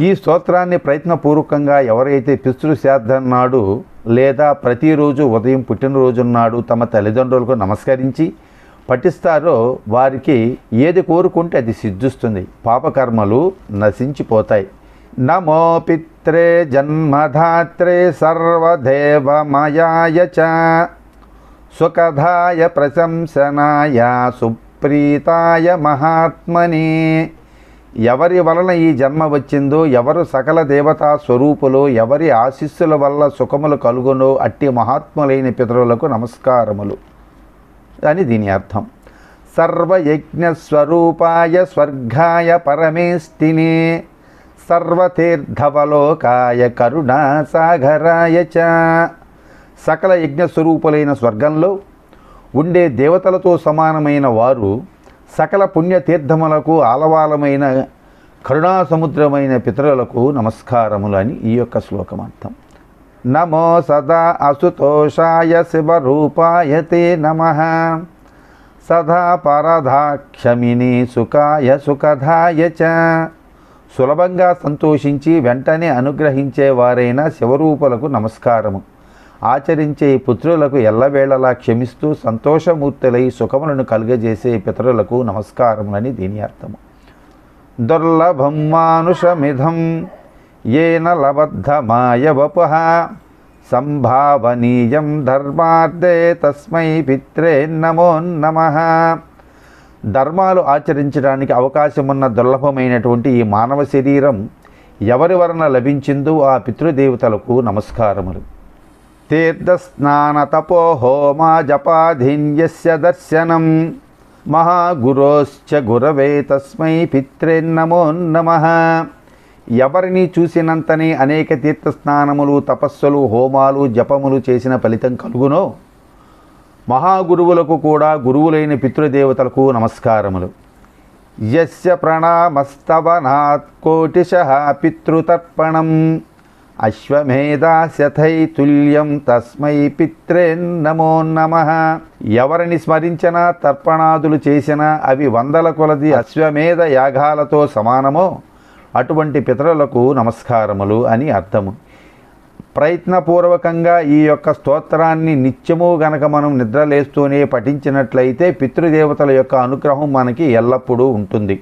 ఈ స్తోత్రాన్ని ప్రయత్నపూర్వకంగా ఎవరైతే పితృశ్రాద్ధం నాడు లేదా ప్రతిరోజు ఉదయం పుట్టినరోజున్నాడు తమ తల్లిదండ్రులకు నమస్కరించి పఠిస్తారో వారికి ఏది కోరుకుంటే అది సిద్ధిస్తుంది, పాపకర్మలు నశించిపోతాయి. నమో పిత్రే జన్మధాత్రే సర్వదేవమయాయ చ సుఖదాయ ప్రశంసనాయ సుప్రీతాయ మహాత్మనే. ఎవరి వలన ఈ జన్మ వచ్చిందో, ఎవరు సకల దేవతా స్వరూపులో, ఎవరి ఆశీస్సుల వల్ల సుఖములు కలుగునో అట్టి మహాత్ములైన పితరులకు నమస్కారములు అని దీని అర్థం. సర్వయజ్ఞస్వరూపాయ స్వర్గాయ పరమేష్టినే సర్వతీర్థవలోకాయ కరుణాసాగరాయ చ. సకల యజ్ఞస్వరూపులైన స్వర్గంలో ఉండే దేవతలతో సమానమైన వారు, సకల పుణ్యతీర్థములకు ఆలవాలమైన కరుణాసముద్రమైన పితరులకు నమస్కారములు అని ఈ యొక్క శ్లోకం అర్థం. నమో సదా అసుతోషాయ శివరూపాయ తే నమః సదా పరదాక్షమిని సుఖాయ సుఖదాయ చ. సులభంగా సంతోషించి వెంటనే అనుగ్రహించేవారైన శివరూపులకు నమస్కారము. ఆచరించే పుత్రులకు ఎల్లవేళలా క్షమిస్తూ సంతోషమూర్తులై సుఖములను కలుగజేసే పితరులకు నమస్కారములని దీని అర్థము. దుర్లభం మానుషమిధం ఏన లబద్ధమాయ వపుః సంభావనీయం ధర్మార్థే తస్మై పిత్రే నమో నమః. ధర్మాలు ఆచరించడానికి అవకాశమున్న దుర్లభమైనటువంటి ఈ మానవ శరీరం ఎవరి వలన లభించిందో ఆ పితృదేవతలకు నమస్కారములు. తీర్థస్నాన తపో హోమా జపాధీన్యస్య దర్శనం మహాగురోశ్చ గురవే తస్మై పిత్రే నమో నమః. ఎవరిని చూసినంతనే అనేక తీర్థస్నానములు, తపస్సులు, హోమాలు, జపములు చేసిన ఫలితం కలుగునో మహాగురువులకు కూడా గురువులైన పితృదేవతలకు నమస్కారములు. యస్య ప్రణామస్తవనాత్ కోటిశః పితృతర్పణం అశ్వమేధాశతై తుల్యం తస్మై పిత్రే నమో నమః. ఎవరిని స్మరించినా తర్పణాదులు చేసినా అవి వందల కొలది అశ్వమేధ యాగాలతో సమానమో అటువంటి పితరులకు నమస్కారములు అని అర్థము. ప్రయత్నపూర్వకంగా ఈ యొక్క స్తోత్రాన్ని నిత్యము గనక మనం నిద్రలేస్తూనే పఠించినట్లయితే పితృదేవతల యొక్క అనుగ్రహం మనకి ఎల్లప్పుడూ ఉంటుంది.